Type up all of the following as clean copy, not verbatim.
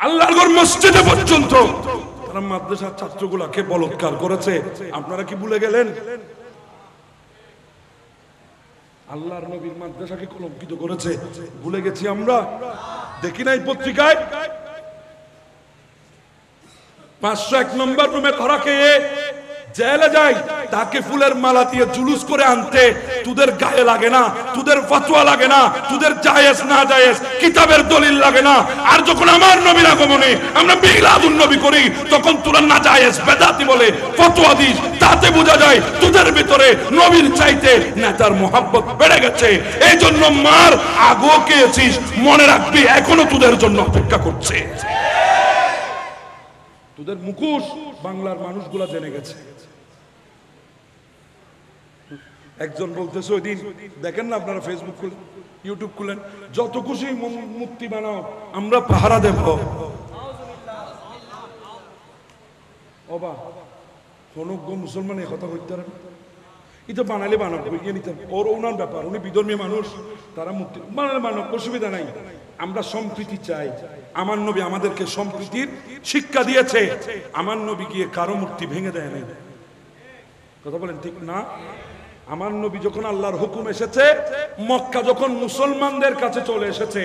আল্লাহর ঘর মসজিদে পর্যন্ত তারা মাদ্রাসার ছাত্রগুলাকে বলৎকার করেছে। আপনারা কি ভুলে গেলেন? আল্লাহর নবীর মাদ্রাসাকে কলঙ্কিত করেছে, ভুলে গেছি আমরা? দেখি নাই পত্রিকায় 501 নম্বর রুমে ধরা খেয়ে জেলে যায়, তাকে ফুলের মালা দিয়ে জুলুস করে আনতে তোদের গায়ে লাগে না, তোদের ফতোয়া লাগে না, তোদের জায়েজ না জায়েজ কিতাবের দলিল লাগে না। আর যখন আমার নবীর আগমনে আমরা মিলাদুন নবী করি, তখন তোরা না জায়েজ বেদাতি বলে ফতোয়া দিস। তাতে বোঝা যায় তোদের ভিতরে নবীর চাইতে নেতার মোহাব্বত বেড়ে গেছে। এই জন্য মার আগেও খেয়েছিস, মনে রাখবি এখনো তোদের জন্য অপেক্ষা করছে। তোদের মুখোশ বাংলার মানুষগুলা জেনে গেছে। একজন বলতেছে ওই দিন দেখেন না আপনারা, ফেসবুক খুলেন, ইউটিউব খুলেন, যত খুশি মূর্তি বানাও, আমরা পাহারা দেব। অবা কোন মুসলমান এই কথা কইতে পারে? এটা বানালে বানাবো, ইয়ে নিতে ওর ওনার ব্যাপার, উনি বিধর্মী মানুষ, তারা মূর্তি বানালে বানাব, অসুবিধা নাই। আমরা সম্প্রীতি চাই। আমার নবী আমাদেরকে সম্প্রীতির শিক্ষা দিয়েছে। আমার নবী গিয়ে কারো মূর্তি ভেঙে দেয় নাই। কথা বলেন ঠিক না? আমার নবী যখন আল্লাহর হুকুম এসেছে, মক্কা যখন মুসলমানদের কাছে চলে এসেছে,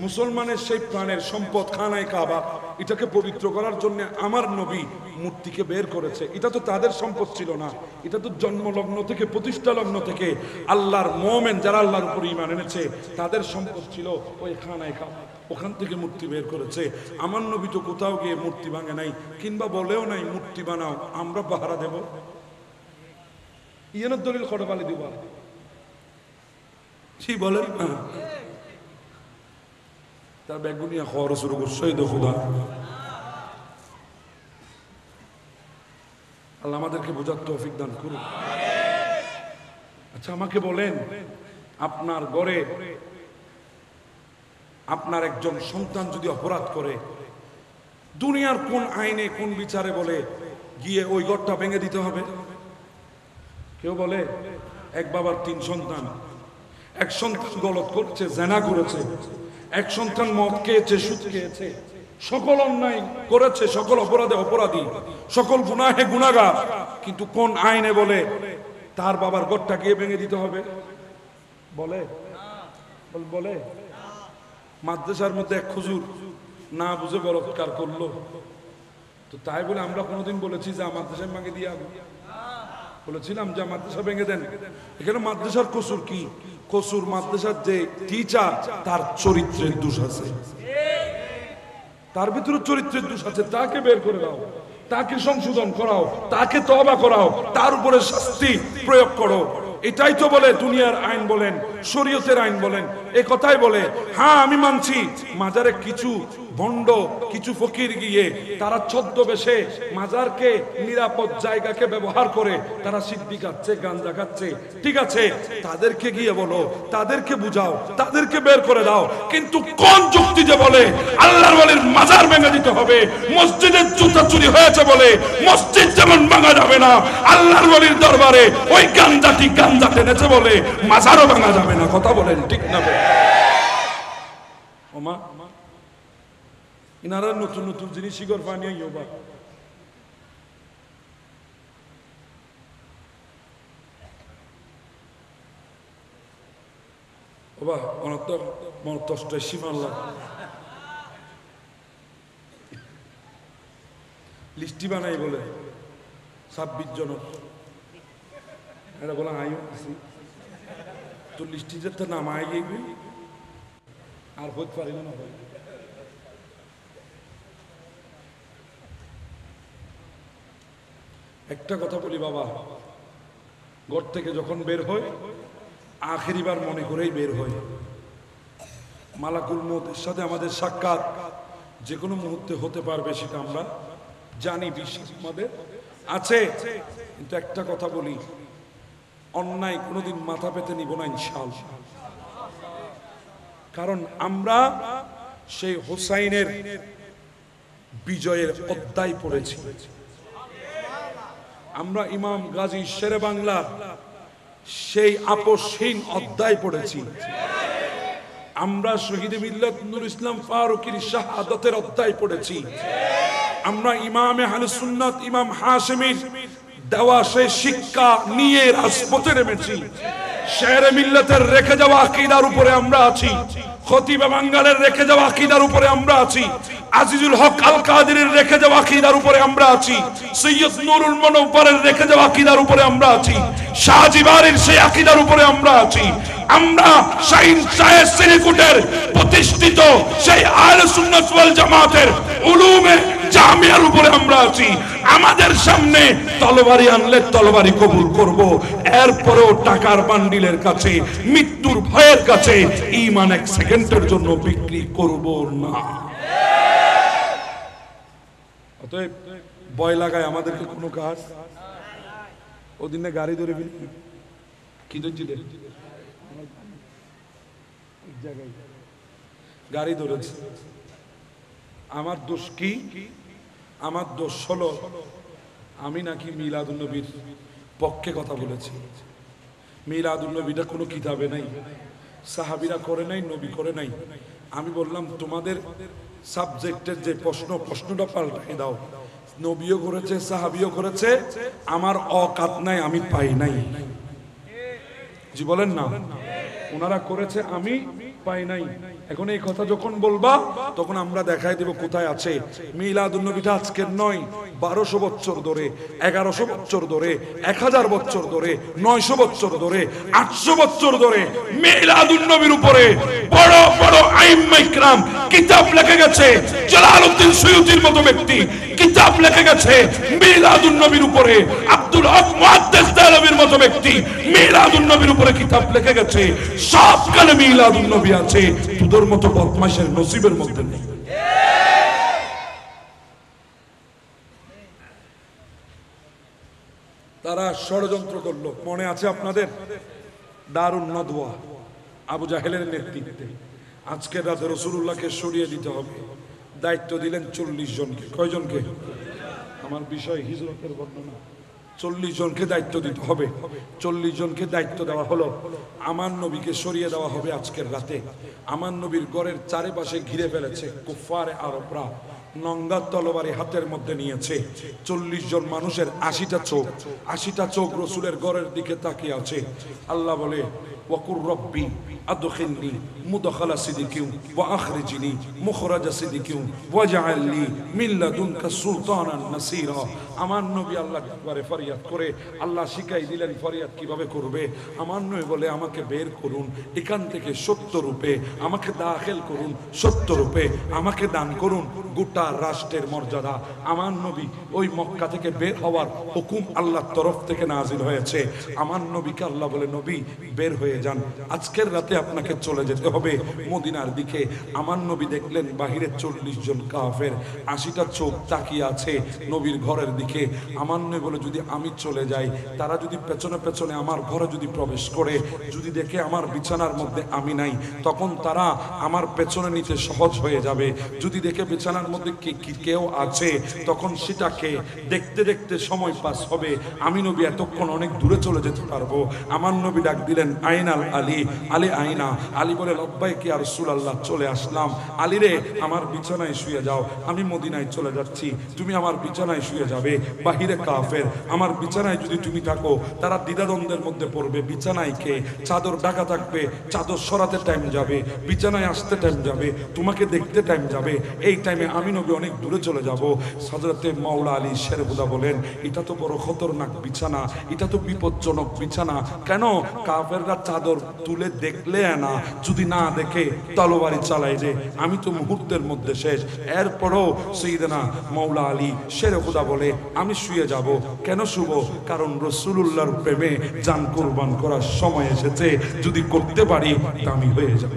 মুসলমানের সেই প্রাণের সম্পদ খানায় কাবা, এটাকে পবিত্র করার জন্য আমার নবী মূর্তিকে বের করেছে। এটা তো তাদের সম্পদ ছিল না, এটা তো জন্মলগ্ন থেকে প্রতিষ্ঠা লগ্ন থেকে আল্লাহর মুমিন যারা আল্লাহর উপর ঈমান এনেছে তাদের সম্পদ ছিল ওই খানায় কাবা। ওখান থেকে মূর্তি বের করেছে। আমার নবী তো কোথাও গিয়ে মূর্তি ভাঙে নাই, কিংবা বলেও নাই মূর্তি বানাও, আমরা পাহারা দেব। ইয়ের দলিল খড় পালি দিবা কি বলেন? তার বেগুনিয়া খাওয়া শুরু করছে। খুদা আল্লাহ আমাদেরকে বোঝার তৌফিক দান করুন। আচ্ছা আমাকে বলেন, আপনার ঘরে আপনার একজন সন্তান যদি অপরাধ করে, দুনিয়ার কোন আইনে কোন বিচারে বলে গিয়ে ওই ঘরটা ভেঙে দিতে হবে? কেউ বলে এক বাবার 3 সন্তান, এক সন্তান গলত করছে, জেনা করেছে, এক সন্তান মদ খেয়েছে, সুদ খেয়েছে, সকল অন্যায় করেছে, সকল অপরাধে অপরাধী, সকল গুনাহে গুনাহগার, কিন্তু কোন আইনে বলে তার বাবার ঘরটা গিয়ে ভেঙে দিতে হবে? বলে বলে মাদ্রাসার মধ্যে এক হুজুর না বুঝে বলৎকার করলো, তো তাই বলে আমরা কোনোদিন বলেছি যে মাদ্রাসায় ভাঙে দিয়ে আগে বলেছিলাম যে মাদ্রাসা ভেঙে দেন? এখানে মাদ্রাসার কসুর কি? কসুর মাদ্রাসার যে টিচার, তার চরিত্রের দোষ আছে, তার ভিতরে চরিত্রের দোষ আছে, তাকে বের করে দাও, তাকে সংশোধন করাও, তাকে তওবা করাও, তার উপরে শাস্তি প্রয়োগ করো। এটাই তো বলে দুনিয়ার আইন বলেন, শরীয়তের আইন বলেন, এই কথাই বলে। হ্যাঁ আমি মানছি মাজারে কিছু ভণ্ড, কিছু ফকির গিয়ে তারা ছদ্মবেশে মাজারকে নিরাপদ জায়গাকে ব্যবহার করে তারা সিদ্ধি খাচ্ছে, গাঞ্জা খাচ্ছে, ঠিক আছে, তাদেরকে গিয়ে বলো, তাদেরকে বুঝাও, তাদেরকে বের করে দাও। কিন্তু কোন যুক্তি যে বলে আল্লাহর ওয়ালির মাজার ভেঙে দিতে হবে, মসজিদের জুতা চুরি হয়েছে বলে মসজিদ যেমন ভাঙা যাবে না, আল্লাহর ওয়ালির দরবারে ওই গাঞ্জাটি গাঞ্জা টেনেছে বলে মাজারও ভাঙা যাবে না। কথা বলেন ঠিক না? ওমা ইনারা নতুন নতুন জিনিস শিকর পানি বা বাবা অনত মতষ্ট সীমাল্লা লিস্টি বানাই বলে 26 জন, এটা বলে আইও তো লিস্টি যে তো নাম আই গেবি আর হতে পারিল না। ভাই একটা কথা বলি বাবা, ঘর থেকে যখন বের হয় আখেরিবার মনে করেই বের হয়। মালাকুল মউতের সাথে আমাদের সাক্ষাৎ যে কোনো মুহূর্তে হতে পারবে, সেটা আমরা জানি, বিশ্বাস আমাদের আছে। কিন্তু একটা কথা বলি, অন্যায় কোনোদিন মাথা পেতে নিব না ইনশাআল্লাহ। কারণ আমরা সেই হোসাইনের বিজয়ের অধ্যায় পড়েছি, আমরা ইমাম গাজী শেরে বাংলা সেই আপসহীন অধ্যায় পড়েছি। আমরা শহীদ মিল্লাত নূর ইসলাম ফারুকীর শাহাদাতের অধ্যায় পড়েছি। আমরা ইমামে আহলে সুন্নাত ইমাম হাশেমীর দেওয়া সেই শিক্ষা নিয়ে রাজপথে নেমেছি। শেরে মিল্লাতের রেখে যাওয়া আকীদার উপরে আমরা আছি। খতিবে বাঙ্গালের রেখে যাওয়া আকীদার উপরে আমরা আছি। আজিজুল হক আল কাদেরের রেখে যাওয়া আকীদার উপরে আমরা আছি। সৈয়দ নুরুল মুনওয়ারের রেখে যাওয়া আকীদার উপরে আমরা আছি। শাহজিবারের সেই আকীদার উপরে আমরা আছি। আমরা শাহিন শাহের সিরিকুটের প্রতিষ্ঠিত সেই আহলে সুন্নাত ওয়াল জামাতের উলুমে জামিয়ার উপরে আমরা আছি। আমাদের সামনে তলবারি আনলে তলবারি কবুল করব, এরপরেও টাকার বান্ডিলের কাছে, মৃত্যুর ভয়ের কাছে ঈমান এক সেকেন্ডের জন্য বিক্রি করব না। অতএব ভয় লাগায় আমাদেরকে কোনো কাজ। ওদিনে গাড়ি ধরে কি ধরছি গাড়ি ধরেছে। আমার দোষ কি? আমার দোষ হলো আমি নাকি মিলাদুন নবীর পক্ষে কথা বলেছি। মিলাদুন নবীটা কোনো কিতাবে নাই, সাহাবীরা করে নাই, নবী করে নাই। আমি বললাম তোমাদের সাবজেক্টের যে প্রশ্নটা পাল্টাই দাও। নবীও করেছে, সাহাবীও করেছে, আমার অকাত নাই, আমি পাই নাই। জি বলেন না? ওনারা করেছে, আমি পাই নাই। এখন এই কথা যখন বলবা তখন আমরা দেখাই দেব কোথায় আছে। মিলাদুন নবীটা আজকের নয়, 1200 বছর ধরে, 1100 বছর ধরে, 1000 বছর ধরে, 900 বছর ধরে, 800 বছর ধরে মিলাদুন নবীর উপরে বড় বড় আইম্মা ইকরাম কিতাব লিখে গেছে। জালালউদ্দিন সুয়ুতির মতো ব্যক্তি কিতাব লিখে গেছে মিলাদুন নবীর উপরে। আব্দুল হক মুহাদ্দিস দেহলভির মতো ব্যক্তি মিলাদুন নবীর উপরে কিতাব লিখে গেছে। সবখানে মিলাদুন নবী আছে, তোদের মতো বদমাশের নসিবের মধ্যে নেই। তারা ষড়যন্ত্র করলো, মনে আছে আপনাদের? দারুন নদওয়া আবু জাহেলের নেতৃত্বে আজকের রাতে রাসূলুল্লাহকে সরিয়ে দিতে হবে। দায়িত্ব দিলেন 40 জনকে। কয়জনকে? আমার বিষয় হিজরতের বর্ণনা। 40 জনকে দায়িত্ব দিতে হবে। 40 জনকে দায়িত্ব দেওয়া হলো। আমার নবীকে সরিয়ে দেওয়া হবে আজকের রাতে। আমার নবীর ঘরের চারিপাশে ঘিরে ফেলেছে কুফারে আরবরা। নঙ্গা তলবারি হাতের মধ্যে নিয়েছে। 40 জন মানুষের 80টা চোখ, 80টা চোখ রসুলের ঘরের দিকে তাকিয়ে আছে। আল্লাহ বলে ওয়াকুর রব্বি আদখিলনি মুদখালা সিদিকিউ ওয়া আখরিজনি মুখরাজা সিদিকিউ ওয়াজআলনি মিন লাদুনকা সুলতানান নাসীরা। আমার নবী আল্লাহ একবারে ফরিয়াদ করে আল্লাহ শিখাই দিলেন ফরিয়াদ কিভাবে করবে। আমার নবী বলে আমাকে বের করুন এখান থেকে সত্য রূপে, আমাকে দাখিল করুন সত্য রূপে, আমাকে দান করুন গোটা রাষ্ট্রের মর্যাদা। আমার নবী ওই মক্কা থেকে বের হওয়ার হুকুম আল্লাহর তরফ থেকে নাজিল হয়েছে। আমার নবীকে আল্লাহ বলে নবী বের হয়ে যান, আজকের রাতে আপনাকে চলে যেতে হবে মদিনার দিকে। আমার নবী দেখলেন বাহিরে 40 জন কাফের, 80টা চোখ তাকিয়ে আছে নবীর ঘরের দিকে। আমার নবী বলে যদি আমি চলে যাই, তারা যদি পেছনে পেছনে আমার ঘরে যদি প্রবেশ করে, যদি দেখে আমার বিছানার মধ্যে আমি নাই, তখন তারা আমার পেছনে নিতে সহজ হয়ে যাবে। যদি দেখে বিছানার মধ্যে কেউ আছে, তখন সেটাকে দেখতে দেখতে সময় পাস হবে। আমি নবী এতক্ষণ অনেক দূরে চলে যেতে পারবো। আমার নবী ডাক দিলেন আইনাল আলী, আলী আইনা। আলী বলে লব্বাইক ইয়া রাসূলুল্লাহ, চলে আসলাম। আলী রে আমার বিছানায় শুয়ে যাও, আমি মদিনায় চলে যাচ্ছি, তুমি আমার বিছানায় শুয়ে যাবে। বাহিরে কাফের, আমার বিছানায় যদি তুমি থাকো তারা দ্বিধাদ্বন্দ্বের মধ্যে পড়বে। বিছানায় কে? চাদর ঢাকা থাকবে, চাদর সরাতে টাইম যাবে, বিছানায় আসতে টাইম যাবে, তোমাকে দেখতে টাইম যাবে। এই টাইমে আমি নবী অনেক দূরে চলে যাব। হযরতে মাওলা আলী শেরহুদা বলেন এটা তো বড় খতরনাক বিছানা, এটা তো বিপজ্জনক বিছানা। কেন? কাফেররা চাদর তুলে দেখলে না, যদি না দেখে তলোয়ারি চালাই যে আমি তো মুহূর্তের মধ্যে শেষ। এরপরও সাইয়েদনা মাওলা আলী শেরহুদা বলে আমি শুয়ে যাব। কেন শুব? কারণ রাসূলুল্লাহর প্রেমে জান কুরবান করার সময় এসেছে, যদি করতে পারি তা আমি হয়ে যাব।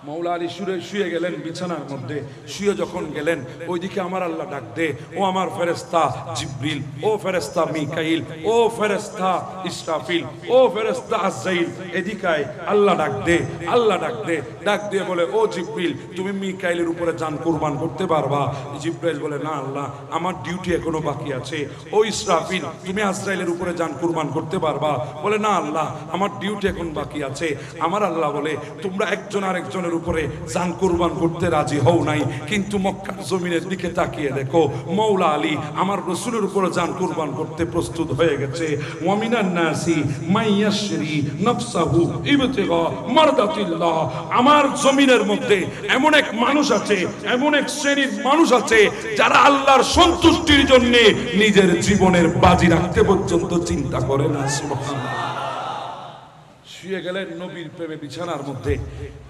মাওলা মৌলা আলী শুয়ে গেলেন বিছানার মধ্যে। শুয়ে যখন গেলেন ওইদিকে আমার আল্লাহ ডাক দে, ও আমার ফেরেশতা জিবরিল, ও ফেরেশতা মিকাইল, ও ফেরেশতা ইসরাফিল, ও ফেরেশতা আজরাইল, এদিকে আল্লাহ ডাক দে। আল্লাহ ডাক দে, ডাক দিয়ে বলে, ও জিবরিল তুমি মিকাইলের উপরে জান কুরবান করতে পারবা? জিবরাইল বলে, না আল্লাহ আমার ডিউটি এখনো বাকি আছে। ও ইসরাফিল তুমি আজরাইলের উপরে জান কুরবান করতে পারবা? বলে, না আল্লাহ আমার ডিউটি এখন বাকি আছে। আমার আল্লাহ বলে, তোমরা একজন আরেকজনের উপরে জান কুরবান করতে রাজি হও নাই, কিন্তু মক্কার জমিনের দিকে তাকিয়ে দেখো মৌলা আলী আমার রাসূলের উপরে জান কুরবান করতে প্রস্তুত হয়ে গেছে। ওয়ামিনান নাসি মাইয়াশরি নফসাহু ইবতিগা মারদাতিল্লাহ। আমার জমিনের মধ্যে এমন এক মানুষ আছে, এমন এক শ্রেণীর মানুষ আছে যারা আল্লাহর সন্তুষ্টির জন্য নিজের জীবনের বাজি রাখতে পর্যন্ত চিন্তা করে না। সুবহানাল্লাহ। শুয়ে গেলেন নবীর প্রেমে বিছানার মধ্যে।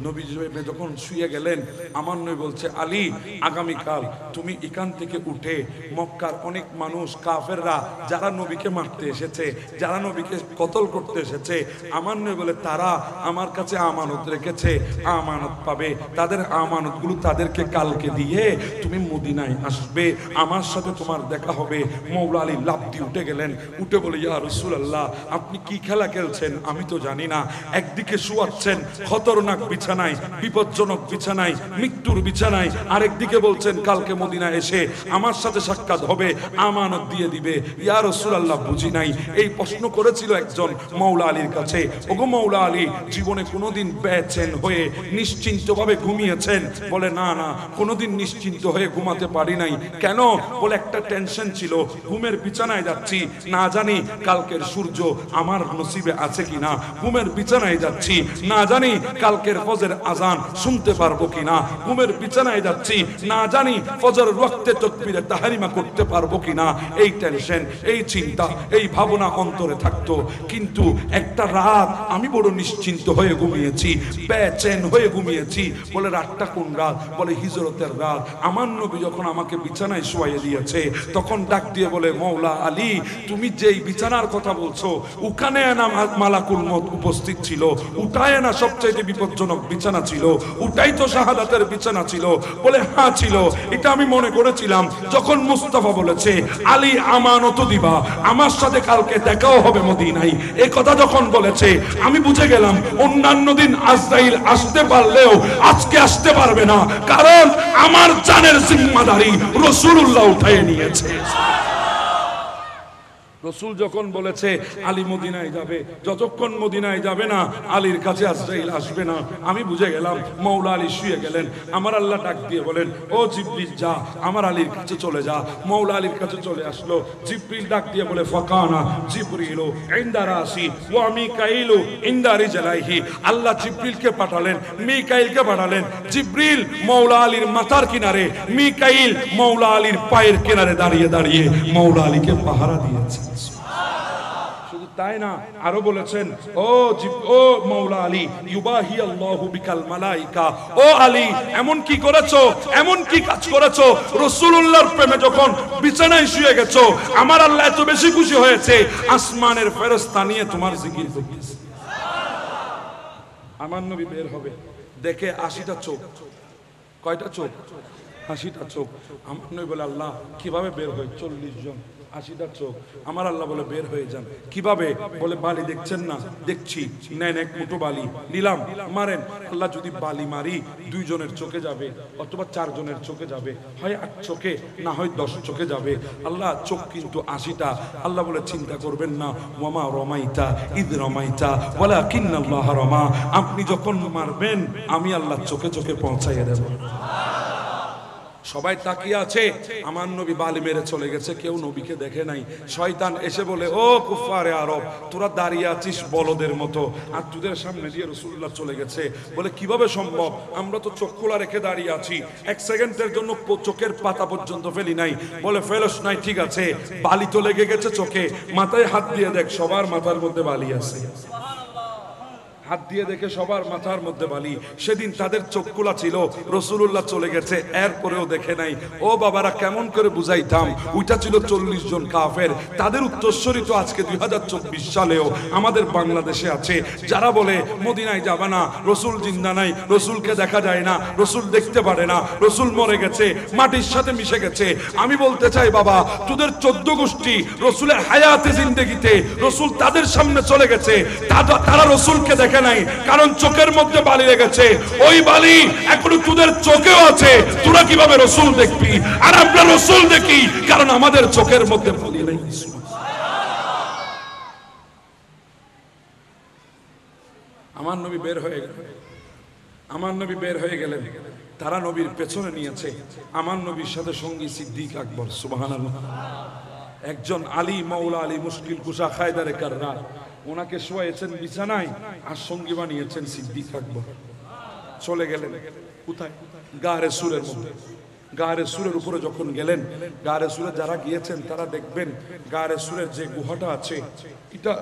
নবী যখন শুয়ে গেলেন আমার নবী বলছে, আলী আগামীকাল তুমি এখান থেকে উঠে মক্কার অনেক মানুষ কাফেররা যারা নবীকে মারতে এসেছে, যারা নবীকে কতল করতে এসেছে, আমার নবী বলে তারা আমার কাছে আমানত রেখেছে, আমানত পাবে। তাদের আমানতগুলো তাদেরকে কালকে দিয়ে তুমি মদিনায় আসবে, আমার সাথে তোমার দেখা হবে। মৌলা আলী লাফ দিয়ে উঠে গেলেন। উঠে বলে, ইয়া রাসূলুল্লাহ আপনি কি খেলা খেলছেন আমি তো জানি না। একদিকে শুয়াচ্ছেন খতরনাক বিছানায়, বিপজ্জনক বিছানায়, মৃত্যুর বিছানায়, আরেকদিকে বলছেন কালকে মদিনা এসে আমার সাথে সাক্ষাৎ হবে, আমানত দিয়ে দিবে। ইয়া রাসূলুল্লাহ বুঝি নাই। এই প্রশ্ন করেছিল একজন মৌলা আলীর কাছে, ওগো মৌলা আলী জীবনে কোনোদিন বেচেন হয়ে নিশ্চিন্তভাবে ঘুমিয়েছেন? বলে, না না কোনোদিন নিশ্চিন্ত হয়ে ঘুমাতে পারি নাই। কেন? বলে, একটা টেনশন ছিল, ঘুমের বিছানায় যাচ্ছি, না জানি কালকের সূর্য আমার নসিবে আছে কিনা। ঘুমের বিছানায় যাচ্ছি, না জানি কালকের ফজর আজান শুনতে পারবো কিনা। ঘুমের বিছানায় যাচ্ছি, না জানি ফজর ওয়াক্তে তাকবীরে তাহরিমা করতে পারবো কিনা। এই টেনশন, এই চিন্তা, এই ভাবনা অন্তরে থাকতো। কিন্তু একটা রাত আমি বড় নিশ্চিন্ত হয়ে ঘুমিয়েছি, বেচেন হয়ে ঘুমিয়েছি। বলে, রাতটা কোন রাত? বলে, হিজরতের রাত। আমার নবী যখন আমাকে বিছানায় শোয়াইয়ে দিয়েছে তখন ডাক দিয়ে বলে, মৌলা আলী তুমি যেই বিছানার কথা বলছো ওখানে না মালাকুল মউত উপস্থিত ছিল, উঠায় না সবচেয়ে বিপজ্জনক বিছানা ছিল, উঠাই তো শাহাদাতের বিছানা ছিল। বলে, হ্যাঁ ছিল, এটা আমি মনে করেছিলাম যখন মুস্তাফা বলেছে আলী আমানত দিবা, আমার সাথে কালকে দেখাও হবে মদিনায়। এই কথা যখন বলেছে আমি বুঝে গেলাম অন্যান্য দিন আজরাইল আসতে পারলেও আজকে আসতে পারবে না, কারণ আমার জানের জিম্মাদারি রাসূলুল্লাহ উঠায় নিয়েছে। রসুল যখন বলেছে আলী মদিনায় যাবে, যতক্ষণ মদিনায় যাবে না আলীর কাছে আজরাইল আসবে না, আমি বুঝে গেলাম। মৌলা আলী শুয়ে গেলেন। আমার আল্লাহ ডাক দিয়ে বলেন, ও জিবরিল যা আমার আলীর কাছে চলে যা। মৌলা আলীর কাছে চলে আসলো। জিবরিল ডাক দিয়ে বলে, ফাকানা জিবরিলু ইনদা রাসি ওয়া মিকাইলু ইনদা রিজলাইহি। আল্লাহ জিবরিলকে পাঠালেন, মিকাইলকে পাঠালেন। জিবরিল মৌলা আলীর মাথার কিনারে, মিকাইল মৌলা আলীর পায়ের কিনারে দাঁড়িয়ে দাঁড়িয়ে মৌলা আলীকে পাহারা দিয়েছে। শুধু তাই না, আরো বলেছেন, ও মৌলা আলী ইউবাহি আল্লাহু বিকাল মালাইকা। ও আলী এমন কি করেছো, এমন কি কাজ করেছো, রাসূলুল্লাহর প্রেমে যখন বিছানায় শুয়ে গেছো আমার আল্লাহ এত বেশি খুশি হয়েছে আসমানের ফেরেশতা নিয়ে তোমার জিকির করতেছে। আমার নবী বের হবে, দেখে 80টা চোখ। কয়টা চোখ? 80টা চোখ। আমার নবী বলে, আল্লাহ কিভাবে বের হয়? 40 জন, 80টা চোখ। আমার আল্লাহ বলে, বের হয়ে যান। কিভাবে? বলে, বালি দেখছেন না? দেখছি। নেন এক মুঠো বালি, নিলাম, মারেন। আল্লাহ যদি বালি মারি 2 জনের চোখে যাবে, অথবা 4 জনের চোখে যাবে, হয় 8 চোখে, না হয় 10 চোখে যাবে। আল্লাহ চোখ কিন্তু 80টা। আল্লাহ বলে, চিন্তা করবেন না, ওয়ামা রমাইতা ইদ রমাইতা ওয়ালাকিন্নাল্লাহ রমা। আপনি যখন মারবেন আমি আল্লাহ চোখে চোখে পৌঁছাইয়ে দেব। সবাই তাকিয়ে আছে, আমার নবী বালি মেরে চলে গেছে, কেউ নবীকে দেখে নাই। শয়তান এসে বলে, ও কুফারে আরব তোরা দাঁড়িয়ে আছিস বলদের মতো, আর তোদের সামনে দিয়ে রাসূলুল্লাহ চলে গেছে। বলে, কিভাবে সম্ভব? আমরা তো চোখ খোলা রেখে দাঁড়িয়ে আছি, 1 সেকেন্ডের জন্য চোখের পাতা পর্যন্ত ফেলি নাই। বলে, ফেলস নাই, ঠিক আছে, বালি তো লেগে গেছে চোখে, মাথায় হাত দিয়ে দেখ, সবার মাথার মধ্যে বালি আছে। হাত দিয়ে দেখে সবার মাথার মধ্যে বালি। সেদিন তাদের চোখ খোলা ছিল, রাসূলুল্লাহ চলে গেছে, এরপরেও দেখে নাই। ও বাবারা, কেমন করে বুঝাইতাম? ওইটা ছিল 40 জন কাফের। তাদের উত্তরসূরি তো আজকে 2024 সালেও আমাদের বাংলাদেশে আছে, যারা বলে মদিনায় যাবে না, রাসূল জিন্দা নাই, রাসূলকে দেখা যায় না, রাসূল দেখতে পারে না, রাসূল মরে গেছে, মাটির সাথে মিশে গেছে। আমি বলতে চাই বাবা, তোদের 14 গোষ্ঠী রাসূলের হায়াতে জিন্দেগিতে রাসূল তাদের সামনে চলে গেছে, তারা রাসূলকে দেখে নাই, কারণ চোখের মধ্যে বালি লেগেছে। ওই বালি এখনো তোদের চোখেও আছে, তোরা কিভাবে রাসূল দেখবি? আর আমরা রাসূল দেখি কারণ আমাদের চোখের মধ্যে বালি নেই। আমার নবী বের হয়ে গেলেন, আমার নবী বের হয়ে গেলেন, তারা নবীর পেছনে নিয়েছে। আমার নবীর সাথে সঙ্গী সিদ্দিক আকবর, সুবহানাল্লাহ। একজন আলী, মাওলা আলী মুশকিল কুশা খায়দারে কাররার, ওনাকে শোয়াইছেন বিছানায়, আর সঙ্গী বানিয়েছেন সিদ্দিক আকবর। চলে গেলেন কোথায়? গারে সুরের মধ্যে। গারে সুরের উপরে যখন গেলেন, গারে সুরে যারা গিয়েছেন তারা দেখবেন গারে সুরের যে গুহাটা আছে, এটা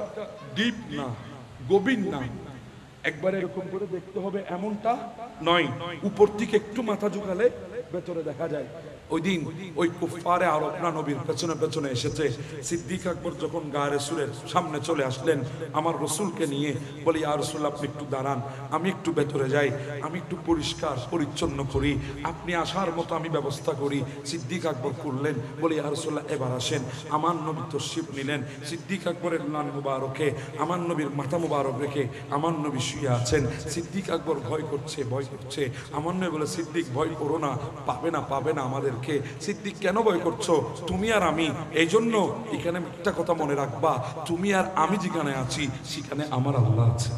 ডিপ না, গভীর না, একবার এরকম করে দেখতে হবে এমনটা নয়, উপর থেকে একটু মাথা ঝুঁকালে ভেতরে দেখা যায়। ওই দিন ওই কুফারে আরবরা নবীর পেছনে পেছনে এসেছে। সিদ্দিক আকবর যখন গায়ে সুরের সামনে চলে আসলেন আমার রাসূলকে নিয়ে, বলি ইয়া রাসূলুল্লাহ আপনি একটু দাঁড়ান, আমি একটু ভেতরে যাই, আমি একটু পরিষ্কার পরিচ্ছন্ন করি, আপনি আসার মতো আমি ব্যবস্থা করি। সিদ্দিক আকবর করলেন, বলি ইয়া রাসূলুল্লাহ এবার আসেন। আমার নবী তশরিফ নিলেন। সিদ্দিক আকবরের নান মুবারকে আমার নবীর মাথা মুবারক রেখে আমার নবী শুয়ে আছেন। সিদ্দিক আকবর ভয় করছে, ভয় করছে। আমার নবী বলে, সিদ্দিক ভয় করো না, পাবে না, পাবে না আমাদেরকে। সিদ্দিক কেন ভয় করছো? তুমি আর আমি, এই জন্য এখানে একটা কথা মনে রাখবা, তুমি আর আমি যেখানে আছি সেখানে আমার আল্লাহ আছে।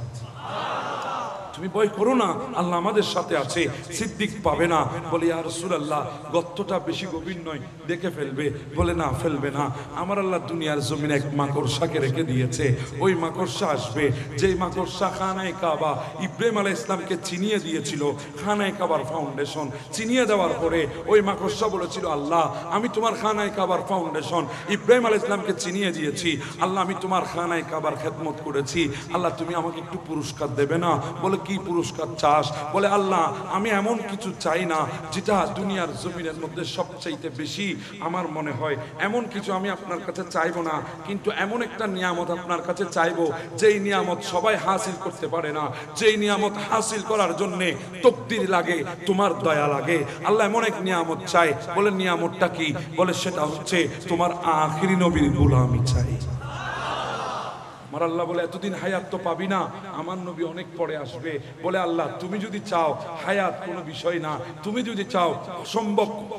তুমি ভয় করো না, আল্লাহ আমাদের সাথে আছে। সিদ্দিক পাবে না। বলে ইয়া রাসূলুল্লাহ গর্তটা বেশি গভীর নয়, দেখে ফেলবে? বলে না, ফেলবে না। আমার আল্লাহ দুনিয়ার জমিনে এক মাকড়সাকে রেখে দিয়েছে, ওই মাকড়সা আসবে। যেই মাকড়সা খানায়ে কাবা ইব্রাহিম আলাইহিস সালামকে চিনিয়ে দিয়েছিল, খানায়ে কাবার ফাউন্ডেশন চিনিয়ে দেওয়ার পরে ওই মাকড়সা বলেছিল, আল্লাহ আমি তোমার খানায়ে কাবার ফাউন্ডেশন ইব্রাহিম আলাইহিস সালামকে চিনিয়ে দিয়েছি, আল্লাহ আমি তোমার খানায়ে কাবার খেদমত করেছি, আল্লাহ তুমি আমাকে একটু পুরস্কার দেবে না? বলে কি পুরস্কার চাস? বলে আল্লাহ আমি এমন কিছু চাই না যেটা দুনিয়ার জমিনের মধ্যে সবচাইতে বেশি আমার মনে হয়, এমন কিছু আমি আপনার কাছে চাইবো না, কিন্তু এমন একটা নিয়ামত আপনার কাছে চাইবো যেই নিয়ামত সবাই হাসিল করতে পারে না, যেই নিয়ামত হাসিল করার জন্য তাকদীর লাগে, তোমার দয়া লাগে। আল্লাহ এমন এক নিয়ামত চাই। বলে নিয়ামতটা কি? বলে সেটা হচ্ছে তোমার আখিরি নবীর গোলামি চাই। আমার আল্লাহ বলে এতদিন হায়াত তো পাবি না, আমার নবী অনেক পরে আসবে। বলে আল্লাহ তুমি যদি চাও হায়াত কোনো বিষয় না, তুমি যদি চাও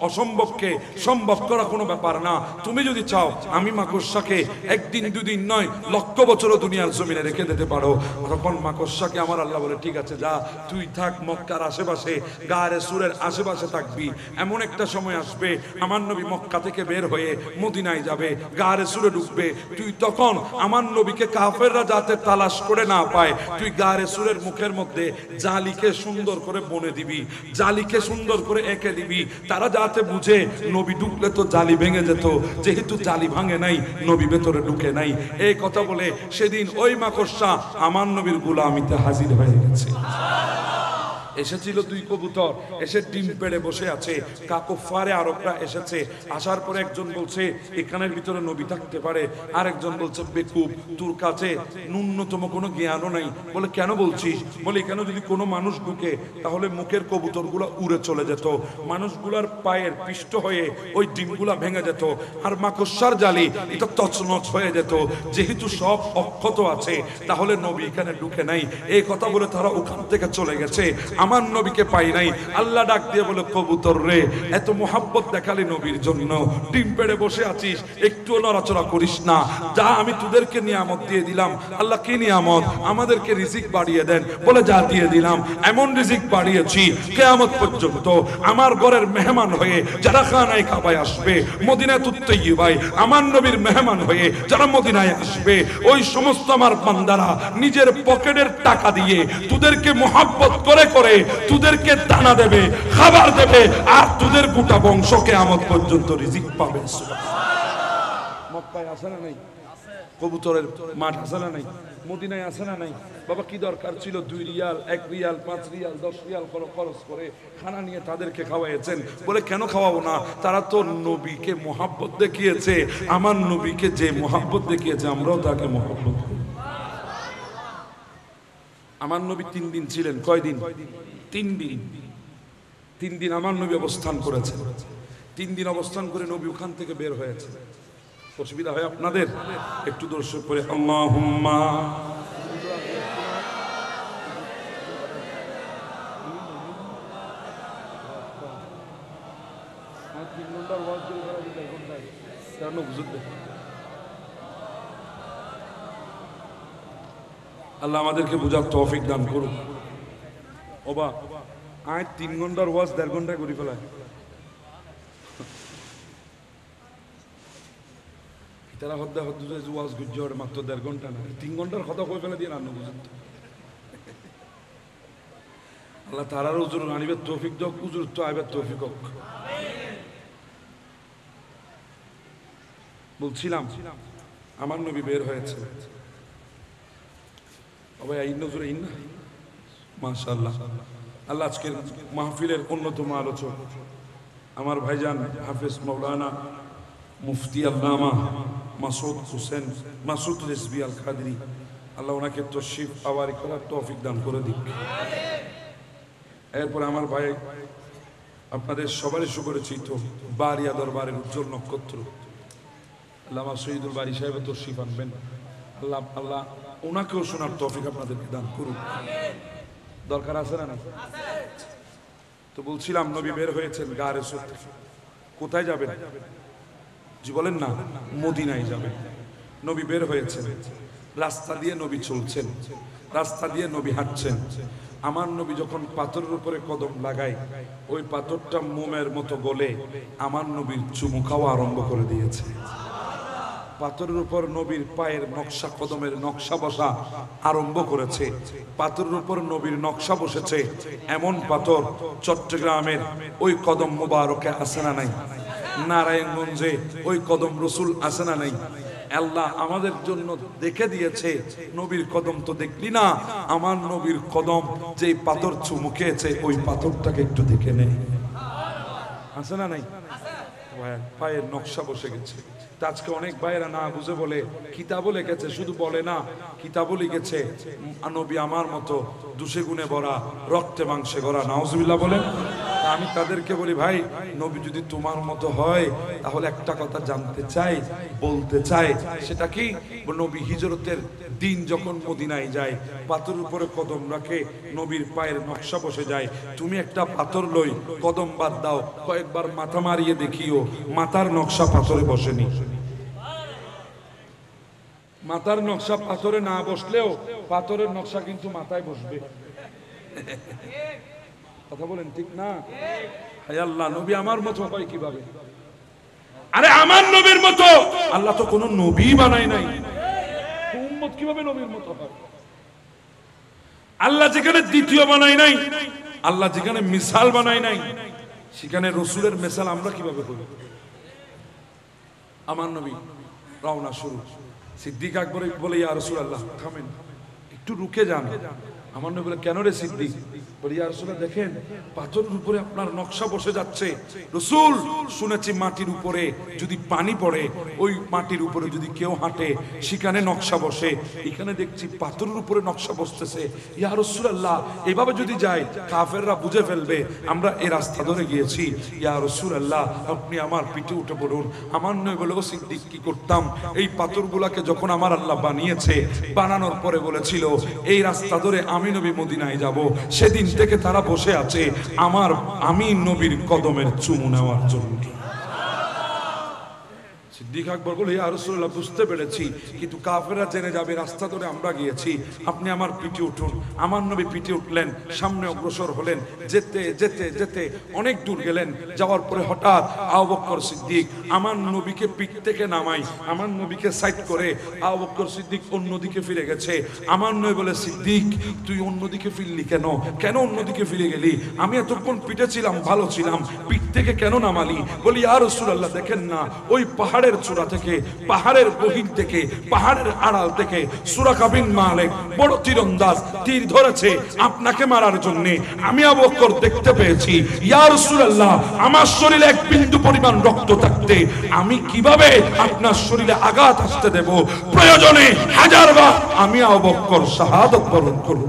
অসম্ভবকে সম্ভব করা কোনো ব্যাপার না, তুমি যদি চাও আমি মাকড়সাকে একদিন দুদিন নয় লক্ষ বছরও দুনিয়ার জমিনে রেখে দিতে পারো। তখন মাকড়সাকে আমার আল্লাহ বলে ঠিক আছে যা, তুই থাক মক্কার আশেপাশে, গারে সুরের আশেপাশে থাকবি। এমন একটা সময় আসবে আমার নবী মক্কা থেকে বের হয়ে মদিনায় যাবে, গারে সুরে ঢুকবে, তুই তখন আমার নবীকে কাফেররা যাতে তালাশ করে না পায়, তুই গারে সুরের মুখের মধ্যে জালিকে সুন্দর করে বনে দিবি, জালিকে সুন্দর করে এঁকে দিবি, তারা যাতে বুঝে নবী ঢুকলে তো জালি ভেঙে যেত, যেহেতু জালি ভাঙে নাই নবী ভেতরে ঢুকে নাই। এই কথা বলে সেদিন ওই মাকড়সা আমার নবীর গোলামিতে হাজির হয়ে গেছে। এসেছিল দুই কবুতর, এসে ডিম পেড়ে বসে আছে। কাফারে আরবরা এসেছে, আসার পরে একজন বলছে এখানের ভিতরে নবী থাকতে পারে, আর একজন বলছে বেকুব তোর কাছে ন্যূনতম কোনো জ্ঞানও নাই। বলে কেন বলছিস? বলে এখানে যদি কোনো মানুষ ঢুকে তাহলে মুখের কবুতরগুলো উড়ে চলে যেত, মানুষগুলার পায়ের পিষ্ট হয়ে ওই ডিমগুলা ভেঙে যেত, আর মাকড়সার জালি এটা তছনছ হয়ে যেত। যেহেতু সব অক্ষত আছে তাহলে নবী এখানে ঢুকে নাই। এই কথা বলে তারা ওখান থেকে চলে গেছে, আমার নবীকে পাই নাই। আল্লাহ ডাক দিয়ে বলে কবুতর রে, এত মোহাব্বত দেখালি নবীর জন্য, ডিম পেড়ে বসে আছিস, একটু নড়াচড়া করিস না, যা আমি তোদেরকে নিয়ামত দিয়ে দিলাম। আল্লাহ কি নিয়ামত? আমাদেরকে রিজিক বাড়িয়ে দেন। বলে যা দিয়ে দিলাম, এমন রিজিক বাড়িয়েছি কিয়ামত পর্যন্ত আমার ঘরের মেহমান হয়ে যারা খানায়ে কাবায় আসবে, মদিনাতুত তাইয়্যিবায় আমার নবীর মেহমান হয়ে যারা মদিনায় আসবে, ওই সমস্ত আমার বান্দারা নিজের পকেটের টাকা দিয়ে তোদেরকে মোহাব্বত করে করে তোদেরকে দানা দেবে, খাবার দেবে, আর তোদের গোটা বংশ কিয়ামত পর্যন্ত রিজিক পাবে। মক্কায় আছে না নাই? কবুতরের মাঠ আছে না নাই, মদিনায় আছে না নাই? বাবা কি দরকার ছিল 2 রিয়াল 1 রিয়াল 5 রিয়াল 10 রিয়াল খরচ করে খানা নিয়ে তাদেরকে খাওয়াইছেন? বলে কেন খাওয়াবো না, তারা তো নবীকে মোহাব্বত দেখিয়েছে। আমার নবীকে যে মোহাব্বত দেখিয়েছে আমরাও তাকে মোহাব্বত করি। আমার নবী 3 দিন ছিলেন। কয়দিন? 3 দিন। 3 দিন আমার নবী অবস্থান করেছেন। 3 দিন অবস্থান করে নবী ওখান থেকে বের হয়েছে। অসুবিধা হয় আপনাদের? একটু দর্শক করে আল্লাহুম্মা আল্লাহ আমাদেরকে বুঝার তৌফিক দান করুন। ওবা আয় 3 ঘন্টার ওয়াজ 1.5 ঘন্টায় করে ফেলায়। তারা হদ্দা ওয়াজ গুজর মাত্র 1.5 ঘন্টা না, 3 ঘন্টার কথা কই ফেলে দিয়ে রান্না বুঝুন। আল্লাহ তারার উজুর আনিবে তৌফিক দাও, উজুর তো আইবে তৌফিক হোক। বলছিলাম আমার নবী বের হয়েছে। ভাই আইন নজরে আইন না, মাশাআল্লাহ। আল্লাহ আজকের মাহফিলের অন্যতম আলোচক আমার ভাইজান হাফেজ মাওলানা মুফতি আল্লামা মাসুদ হোসেন মাসুদ রিজভী আল কাদরি, আল্লাহ ওনাকে তশরিফ আওয়ারি করার তৌফিক দান করে দিক। এরপর আমার ভাই আপনাদের সবারই সুপরিচিত বারিয়া দরবারের উজ্জ্বল নক্ষত্র আল্লামা শহীদুল বারী সাহেব তশরিফ আনবেন। আল্লাহ আল্লাহ ওনাকেও শোনার তৌফিক আপনাদেরকে দান করুন। দরকার আছে না? তো বলছিলাম নবী বের হয়েছেন গারে সুদ। কোথায় যাবেন? জি বলেন না, মদিনায় যাবেন। নবী বের হয়েছেন, রাস্তা দিয়ে নবী চলছেন, রাস্তা দিয়ে নবী হাঁটছেন। আমার নবী যখন পাথরের উপরে কদম লাগায় ওই পাথরটা মোমের মতো গলে আমার নবীর চুমু খাওয়া আরম্ভ করে দিয়েছে। পাথরের উপর নবীর পায়ের নকশা, কদমের নকশা বসা আরম্ভ করেছে। পাথরের উপর নবীর নকশা বসেছে। এমন পাথর চট্টগ্রামের ওই কদম মুবারকে আছে না নাই? নারায়ণগঞ্জে ওই কদম রসুল আছে না নাই? আল্লাহ আমাদের জন্য দেখে দিয়েছে। নবীর কদম তো দেখলি না, আমার নবীর কদম যে পাথর চুমু খেয়েছে ওই পাথরটাকে একটু দেখে নেই, আছে না নাই? পায়ের নকশা বসে গেছে। আজকে অনেক ভাইয়েরা না বুঝে বলে কিতাবও লিখেছে, শুধু বলে না, কিতাবও লিখেছে নবী আমার মতো দুষে গুণে ভরা, রক্তে মাংসে গড়া। নাউজুবিল্লাহ বলেন। আমি তাদেরকে বলি, ভাই নবী যদি তোমার মতো হয় তাহলে একটা কথা জানতে চাই, বলতে চাই, সেটা কি? নবী হিজরতের দিন যখন মদিনায় যায় পাথরের উপরে কদম রাখে, নবীর পায়ের নকশা বসে যায়। তুমি একটা পাথর লই, কদম বাদ দাও, কয়েকবার মাথা মারিয়ে দেখিও, মাথার নকশা পাথরে বসেনি। মাথার নকশা পাথরে না বসলেও পাথরের নকশা কিন্তু মাথায় বসবে। কথা বলেন ঠিক না? হায় আল্লাহ, নবী আমার মতো হয় কিভাবে? আরে আমার নবীর মতো আল্লাহ তো কোনো নবী বানায় নাই, উম্মত কিভাবে নবীর মতো হয়? আল্লাহ যেখানে দ্বিতীয় বানায় নাই, আল্লাহ যেখানে মিসাল বানায় নাই, সেখানে রসুলের মিসাল আমরা কিভাবে করি? আমার নবী রওনা শুরু। সিদ্দিক আকবর বলে, ইয়া রাসূলুল্লাহ থামেন, একটু রুকে যান। আমার নবী বলে, কেন রে সিদ্দিক? বলে, ইয়া রাসূলুল্লাহ দেখেন পাথরের উপরে আপনার নকশা বসে যাচ্ছে। রাসূল, শুনেছি মাটির উপরে যদি পানি পড়ে, ওই মাটির উপরে যদি কেউ হাঁটে সেখানে নকশা বসে, এখানে দেখছি পাথরের উপরে নকশা বসতেছে। ইয়া রাসূলুল্লাহ এভাবে যদি যায় কাফেররা বুঝে ফেলবে আমরা এই রাস্তা ধরে গিয়েছি। ইয়া রাসূলুল্লাহ আপনি আমার পিঠে উঠে পড়ুন। আমার নবী বলে, ও সিদ্দিক কি করতাম, এই পাথরগুলোকে যখন আমার আল্লাহ বানিয়েছে, বানানোর পরে বলেছিল এই রাস্তা ধরে আমি নবী মদিনায় যাব, সেদিন থেকে তারা বসে আছে আমি নবীর কদমের চুমু নেওয়ার জন্য। সিদ্দিক আকবর বলে, ইয়া রাসূলুল্লাহ বুঝতে পেরেছি, কিন্তু কাফেররা জেনে যাবে রাস্তা ধরে আমরা গিয়েছি, আপনি আমার পিঠে উঠুন। আমার নবী পিঠে উঠলেন, সামনে অগ্রসর হলেন। যেতে যেতে যেতে অনেক দূর গেলেন। যাওয়ার পরে হঠাৎ আবু বকর সিদ্দিক আমার নবীকে পিঠ থেকে নামাই, আমার নবীকে সাইড করে আবু বকর সিদ্দিক অন্যদিকে ফিরে গেছে। আমার নবী বলে, সিদ্দিক তুই অন্যদিকে ফিরলি কেন? কেন অন্যদিকে ফিরে গেলি? আমি এতক্ষণ পিঠে ছিলাম, ভালো ছিলাম, পিঠ থেকে কেন নামালি? বলি, ইয়া রাসূলুল্লাহ দেখেন না, ওই পাহাড়ের পাহাড়ের চূড়া থেকে, পাহাড়ের গহীন থেকে, পাহাড়ের আড়াল থেকে সুরাকা বিন মালিক বড় তীরন্দাজ, তীর ধরেছে আপনাকে মারার জন্য। আমি আবু বকর দেখতে পেয়েছি, ইয়া রাসূলুল্লাহ, আমার শরীরে এক বিন্দু পরিমাণ রক্ত থাকতে আমি কিভাবে আপনার শরীরে আঘাত আসতে দেব? প্রয়োজনে হাজারবার আমি আবু বকর শাহাদাত বরণ করব।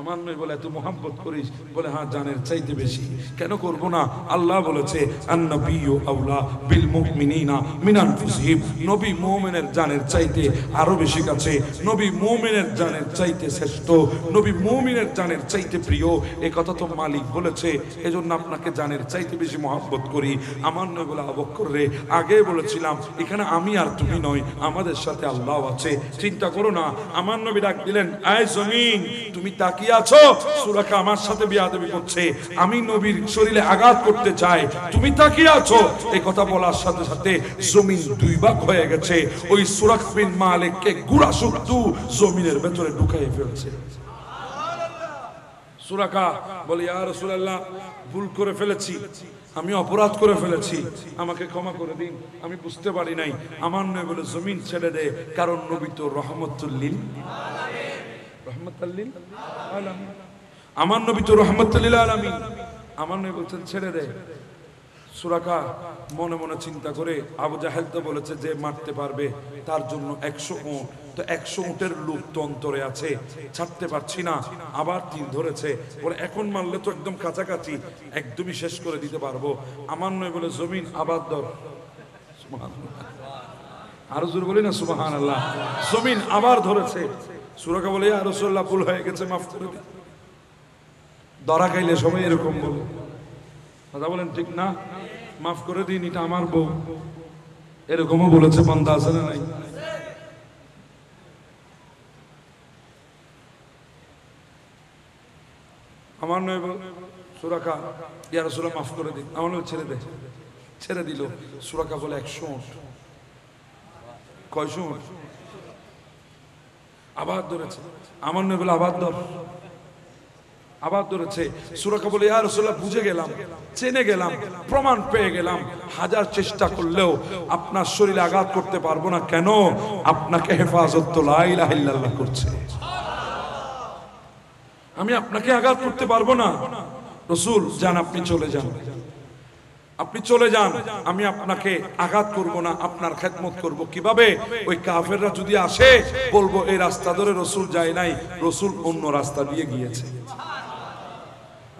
আমার নয় বলে এত মোহাম্মত করিস? বলে হ্যাঁ, জানের চাইতে বেশি। কেন করব না? আল্লাহ বলেছে আন-নাবিয়্যু আওলা বিল মুমিনিনা মিন আনফুসিহিম, নবী মুমিনের জানের চাইতে আরো বেশি কাছে, নবী মুমিনের জানের চাইতে শ্রেষ্ঠ, নবী মুমিনের জানের চাইতে প্রিয়। এই কথা তো মালিক বলেছে, এজন্য আপনাকে জানের চাইতে বেশি মোহাম্মত করি। আমার নয় বলে আবু বকর রে, আগে বলেছিলাম এখানে আমি আর তুমি নয়, আমাদের সাথে আল্লাহ আছে, চিন্তা করো না। আমার নবী ডাক দিলেন, আয় জমিন, তুমি তাকিয়ে আছো, সুরাকা আমার সাথে বিয়াদবি করছে, আমি নবীর শরীরে আঘাত করতে চাই, তুমি তাকিয়ে আছো। এই কথা বলার সাথে সাথে জমিন দুই ভাগ হয়ে গেছে। ওই সুরাকা বিন মালিককে গুড়া শুদ্ধ জমিনের ভেতরে ঢুকাইয়ে ফেলছে। সুরাকা বলে, ইয়া রাসূলুল্লাহ, ভুল করে ফেলেছি, আমি অপরাধ করে ফেলেছি, আমাকে ক্ষমা করে দিন, আমি বুঝতে পারি নাই। আমার নয় বলে জমিন ছেড়ে দে, কারণ নবী তো রহমতুল লিল রহমতুল আলামিন, আমার নবী তো রহমতুল লিল আলামিন। আমার নবী বলছেন ছেড়ে দে। সুরাকা মনে মনে চিন্তা করে, আবু জাহেল তো বলেছে যে মারতে পারবে তার জন্য 100 উট, তো 100 উটের লোক তো অন্তরে আছে, ছাড়তে পারছি না। আবার তীর ধরেছে, বলে এখন মারলে তো একদম কাছাকাছি, একদমই শেষ করে দিতে পারবো। আমার নয় বলে জমিন আবার ধর। আরো জোর বলি না সুবহানাল্লাহ। জমিন আবার ধরেছে। সুরাকা বলে, ইয়া রাসূলুল্লাহ, ভুল হয়ে গেছে, মাফ করে দিন। ধরা খাইলে সবাই এরকম বলে, কথা বলেন ঠিক না? মাফ করে দিন, এটা আমার বউ। এরকমও বলেছে বান্দা, আছে না নাই? আমার নয় সুরাকা, ইয়া রাসূলুল্লাহ মাফ করে দিন। আমার নয় ছেড়ে দে, ছেড়ে দিল। সুরাকা বলে 100 উট। কয়শো উট? আবার ধরেছে। আমার নয় বলে আবার ধর, আবার ধরেছে। সুরাকা বলে, ইয়া রাসূলুল্লাহ, বুঝে গেলাম, চেনে গেলাম, প্রমাণ পেয়ে গেলাম, হাজার চেষ্টা করলেও আপনার শরীরে আঘাত করতে পারবো না। কেন? আপনাকে হেফাজত তো লা ইলাহা ইল্লাল্লাহ করছে, আমি আপনাকে আঘাত করতে পারবো না। রাসূল যান, আপনি চলে যান, আপনি চলে যান, আমি আপনাকে আঘাত করব না, আপনার খেদমত করব। কিভাবে? ওই কাফেররা যদি আসে, বলবো এই রাস্তা ধরে রাসূল যায় নাই, রাসূল অন্য রাস্তা দিয়ে গিয়েছে।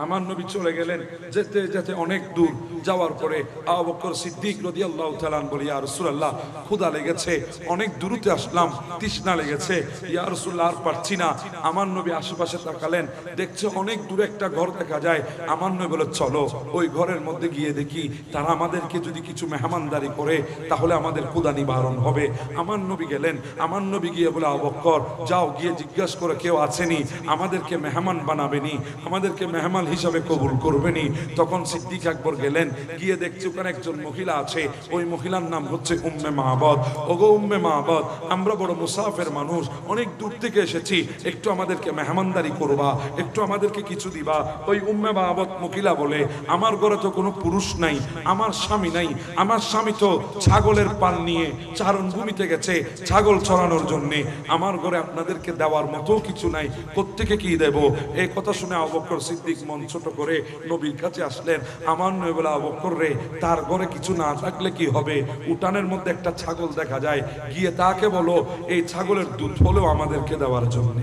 আমার নবী চলে গেলেন। যেতে যেতে অনেক দূর যাওয়ার পরে আবু বকর সিদ্দিক রাদিয়াল্লাহু তাআলা বলে, ইয়া রাসূলুল্লাহ, ক্ষুধা লেগেছে, অনেক দূরতে আসলাম, তৃষ্ণা লেগেছে, ইয়া রাসূলুল্লাহ আর পারছি না। আমার নবী আশেপাশে তাকালেন, দেখছে অনেক দূরে একটা ঘর দেখা যায়। আমার নবী বলে, চলো ওই ঘরের মধ্যে গিয়ে দেখি, তারা আমাদেরকে যদি কিছু মেহমানদারি করে তাহলে আমাদের ক্ষুধা নিবারণ হবে। আমার নবী গেলেন। আমার নবী গিয়ে বলে, আবু বকর যাও, গিয়ে জিজ্ঞাসা করে কেউ আছেনি, আমাদেরকে মেহমান বানাবেনি, আমাদেরকে মেহমান হিসাবে কবুল করবেনি। তখন সিদ্দিক আকবর গেলেন, গিয়ে দেখছে ওখানে একজন মহিলা আছে, ওই মহিলার নাম হচ্ছে উম্মে মাহবুব। ওগো উম্মে মাহবুব, আমরা বড় মুসাফির মানুষ, অনেক দূর থেকে এসেছি, একটু আমাদেরকে মেহমানদারি করবা, একটু আমাদেরকে কিছু দিবা। ওই উম্মে মাহবুব মহিলা বলে, আমার ঘরে তো কোনো পুরুষ নাই, আমার স্বামী নাই, আমার স্বামী তো ছাগলের পাল নিয়ে চারণভূমিতে গেছে ছাগল চড়ানোর জন্য, আমার ঘরে আপনাদেরকে দেওয়ার মতো কিছু নাই, কোত্থেকে কি দেব? এই কথা শুনে আবু বকর সিদ্দিক মন ছোট করে নবীর কাছে আসলেন। আমার নবী বলে, আবু বকর রে, তার ঘরে কিছু না থাকলে কি হবে? উঠানের মধ্যে একটা ছাগল দেখা যায়, গিয়ে তাকে বলো এই ছাগলের দুধ হলেও আমাদেরকে দেওয়ার জন্য।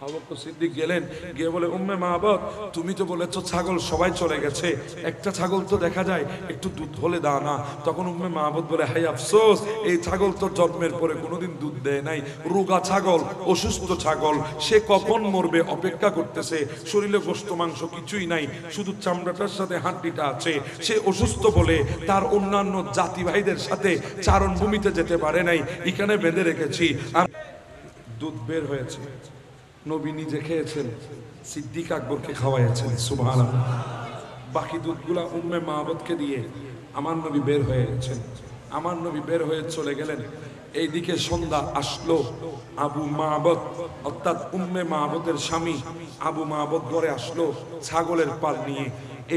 আবু বকর সিদ্দিক গেলেন, গিয়ে বলে, উম্মে মাহবুব, তুমি তো বলেছো ছাগল সবাই চলে গেছে, একটা ছাগল তো দেখা যায়, একটু দুধ হলে দাও না। তখন উম্মে মাহবুব বলে, হাই আফসোস, এই ছাগল তো জন্মের পরে কোনোদিন দুধ দেয় নাই, রোগা ছাগল, অসুস্থ ছাগল, সে কখন মরবে অপেক্ষা করতেছে, শরীরে গোশত মাংস কিছুই নাই, শুধু চামড়াটার সাথে হাড্ডিটা আছে, সে অসুস্থ বলে তার অন্যান্য জাতি ভাইদের সাথে চারণভূমিতে যেতে পারে নাই, এখানে বেঁধে রেখেছি। আর দুধ বের হয়েছে, নবী নিজে খেয়েছেন, সিদ্দিক আকবরকে খাওয়াইছেন, সুবহানাল্লাহ। বাকি দুধগুলা উম্মে মাহবুবকে দিয়ে আমার নবী বের হয়ে গেছেন। আমার নবী বের হয়ে চলে গেলেন। এইদিকে সন্ধ্যা আসলো। আবু মাহবুব অর্থাৎ উম্মে মাহবুবের স্বামী আবু মাহবুব ঘরে আসলো ছাগলের পাল নিয়ে।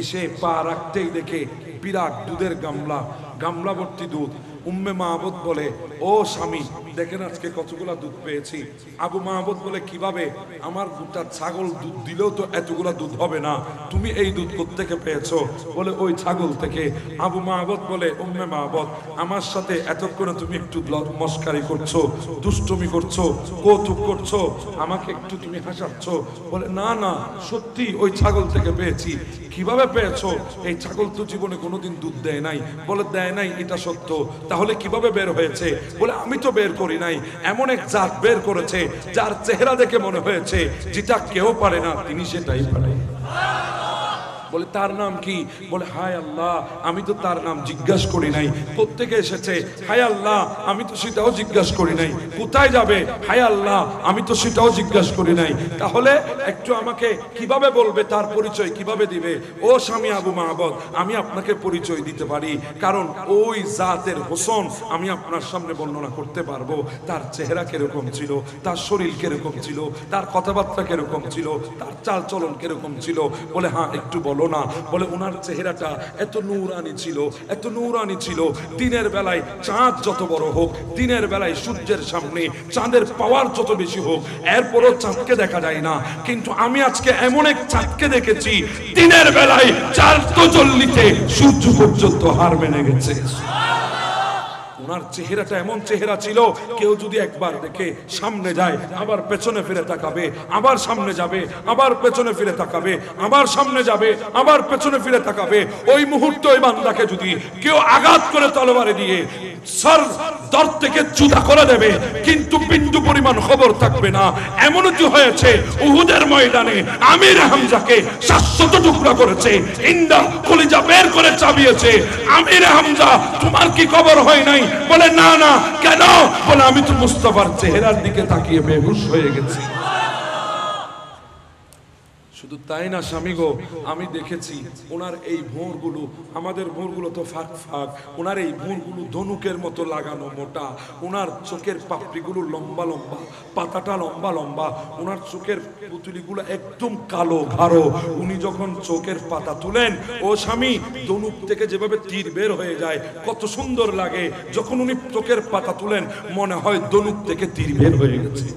এসে পা রাখতেই দেখে বিরাট দুধের গামলা, গামলা ভর্তি দুধ। উম্মে মাহবুব বলে, ও স্বামী দেখেন আজকে কতগুলা দুধ পেয়েছি। আবু মাহবুব বলে, কিভাবে? আমার গোটা ছাগল দুধ দিলেও তো এতগুলা দুধ হবে না, তুমি এই দুধ কোত্থেকে পেয়েছো? বলে, ওই ছাগল থেকে। আবু মাহবুব বলে, উম্মে মাহবুব আমার সাথে এতক্ষণে তুমি একটু মস্কারি করছো, দুষ্টুমি করছো, কৌতুক করছো, আমাকে একটু তুমি হাসাচ্ছ। বলে, না না সত্যি ওই ছাগল থেকে পেয়েছি। কিভাবে পেয়েছো? এই ছাগল তো জীবনে কোনোদিন দুধ দেয় নাই। বলে, দেয় নাই, এটা সত্য। তাহলে কিভাবে বের হয়েছে? বলে, আমি তো বের করি নাই, এমন এক জাত বের করেছে যার চেহারা দেখে মনে হয়েছে যেটা কেউ পারে না তিনি সেটাই পারে। বলে, তার নাম কি? বলে, হায় আল্লাহ আমি তো তার নাম জিজ্ঞাসা করি নাই। কোত্থেকে এসেছে? হায় আল্লাহ আমি তো সেটাও জিজ্ঞাসা করি নাই। কোথায় যাবে? হায় আল্লাহ আমি তো সেটাও জিজ্ঞাসা করি নাই। তাহলে একটু আমাকে কিভাবে বলবে, তার পরিচয় কিভাবে দিবে? ও স্বামী আবু মাহবুব আমি আপনাকে পরিচয় দিতে পারি, কারণ ওই জাতের হোসন আমি আপনার সামনে বর্ণনা করতে পারবো। তার চেহারা কিরকম ছিল, তার শরীর কিরকম ছিল, তার কথাবার্তা কিরকম ছিল, তার চাল চলন কিরকম ছিল। বলে, হ্যাঁ একটু বলো না। বলে, ওনার চেহারাটা এত নূরানি ছিল, এত নূরানি ছিল, দিনের বেলায় চাঁদ যত বড় হোক, দিনের বেলায় সূর্যের সামনে চাঁদের পাওয়ার যত বেশি হোক, এরপরও চাঁদকে দেখা যায় না। কিন্তু আমি আজকে এমন এক চাঁদকে দেখেছি দিনের বেলায় চার তজল্লিতে সূর্য পর্যন্ত হার মেনে গেছে। ওনার চেহারাটা এমন চেহারা ছিল, কেউ যদি একবার দেখে সামনে যায় আবার পেছনে ফিরে তাকাবে, আবার সামনে যাবে আবার পেছনে ফিরে তাকাবে, আবার সামনে যাবে আবার পেছনে ফিরে তাকাবে। ওই মুহূর্তে ওই বান্দাকে যদি কেউ আঘাত করে তলোয়ারে দিয়ে সর দর থেকে জুদা করে দেবে, কিন্তু বিন্দু পরিমাণ খবর থাকবে না। এমন কি হয়েছে উহুদের ময়দানে আমির হামজাকে 700 টুকরা করেছে, ইন্দা কলিজা বের করে চাবিয়েছে। আমির হামজা তোমার কি খবর হয় নাই? বলে, না না। কেন? বলে, আমি তো মুস্তাফার চেহারার দিকে তাকিয়ে বেহুশ হয়ে গেছি। শুধু তাই না স্বামী গো, আমি দেখেছি ওনার এই ভোরগুলো, আমাদের ভোরগুলো তো ফাঁক ফাঁক, ওনার এই ভোরগুলো ধনুকের মতো লাগানো মোটা, ওনার চোখের পাপড়িগুলো লম্বা লম্বা, পাতাটা লম্বা লম্বা, ওনার চোখের পুতুলিগুলো একদম কালো ঘাড়ো। উনি যখন চোখের পাতা তুলেন, ও স্বামী ধনুক থেকে যেভাবে তীর বের হয়ে যায় কত সুন্দর লাগে। যখন উনি চোখের পাতা তুলেন মনে হয় ধনুক থেকে তীর বের হয়ে গেছে।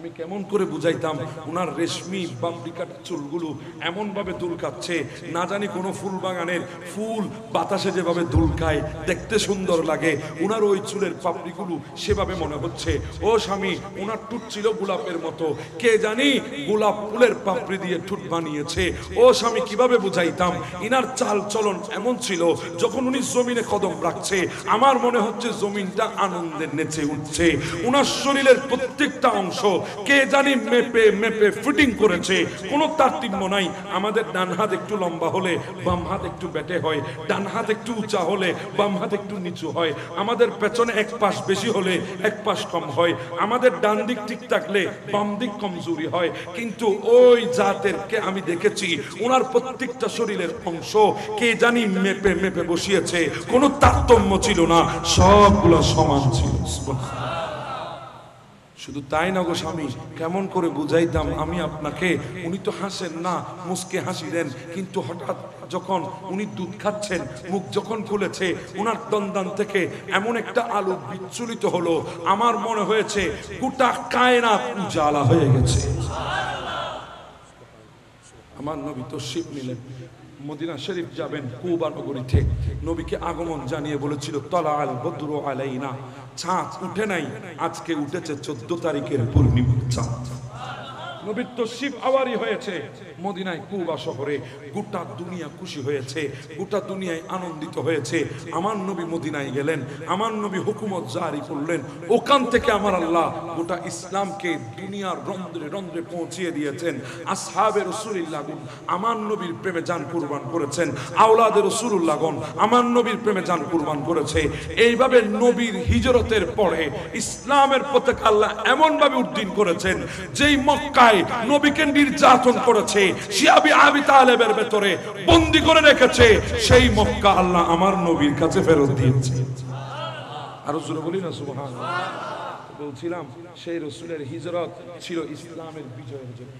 আমি কেমন করে বুঝাইতাম, উনার রেশমি বাবরিকাটা চুলগুলো এমন ভাবে দুলকাচ্ছে, না জানি কোন ফুল বাগানের ফুল বাতাসে যেভাবে দুলকায় দেখতে সুন্দর লাগে, উনার ওই চুলের পাপড়িগুলো সেভাবে মনে হচ্ছে। ও স্বামী, উনার ঠোঁট ছিল গোলাপের মতো, কে জানি গোলাপ ফুলের পাপড়ি দিয়ে ঠোঁট বানিয়েছে। ও স্বামী, কিভাবে বুঝাইতাম, ইনার চাল চলন এমন ছিল, যখন উনি জমিনে কদম রাখছে আমার মনে হচ্ছে জমিনটা আনন্দে নেচে উঠছে। উনার শরীরের প্রত্যেকটা অংশ কে জানি মেপে মেপে ফিটিং করেছে, কোনো তারতম্য নাই। আমাদের ডান হাত একটু লম্বা হলে বাম হাত একটু বেটে হয়, ডান হাত একটু উঁচা হলে বাম হাত একটু নিচু হয়, আমাদের পেছনে এক পাশ বেশি হলে এক পাশ কম হয়, আমাদের ডান দিক ঠিক থাকলে বাম দিক কমজোরি হয়। কিন্তু ওই জাতের কে আমি দেখেছি ওনার প্রত্যেকটা শরীরের অংশ কে জানি মেপে মেপে বসিয়েছে, কোনো তারতম্য ছিল না, সবগুলো সমান ছিল। শুধু তাই না গো স্বামী, কেমন করে বুঝাইতাম আমি আপনাকে, উনি তো হাসেন না, মুস্কে হাসি দেন, কিন্তু হঠাৎ যখন উনি দুধ খাচ্ছেন মুখ যখন খুলেছে উনার দন্দান থেকে এমন একটা আলো বিচ্ছুরিত হলো, আমার মনে হয়েছে গোটা কায়নাত উজালা হয়ে গেছে। আমার নবী তশরিফ নিলেন, মদিনা শরীফ যাবেন, কুবা নগরীতে নবীকে আগমন জানিয়ে বলেছিল তলা আল বদরু আলাইনা, চাঁদ উঠে নাই, আজকে উঠেছে 14 তারিখের পূর্ণিমা চাঁদ। নবীর তশরিফ আওয়ারই হয়েছে মদিনায় কুবা শহরে, গোটা দুনিয়া খুশি হয়েছে, গোটা দুনিয়ায় আনন্দিত হয়েছে। আমার নবী মদিনায় গেলেন, আমার নবী হুকুমত জারি করলেন, ওখান থেকে আমার আল্লাহ গোটা ইসলামকে দুনিয়ার রন্ধ্রে রন্ধ্রে পৌঁছিয়ে দিয়েছেন। আসহাবে রাসূলুল্লাহগণ আমার নবীর প্রেমে জান কুরবান করেছেন, আওলাদে রাসূলুল্লাহগণ আমার নবীর প্রেমে জান কুরবান করেছে। এইভাবে নবীর হিজরতের পরে ইসলামের পতাকা আল্লাহ এমন ভাবে উদ্দিন করেছেন, যেই মক্কায় নবীকে নির্যাতন করেছে, শিয়াবি আবি তালেবের ভেতরে বন্দী করে রেখেছে, সেই মক্কা আল্লাহ আমার নবীর কাছে ফেরত দিয়েছে। আরো জোরে বলি না সুবহানাল্লাহ। বলছিলাম সেই রাসূলের হিজরত ছিল ইসলামের বিজয়ের জন্য।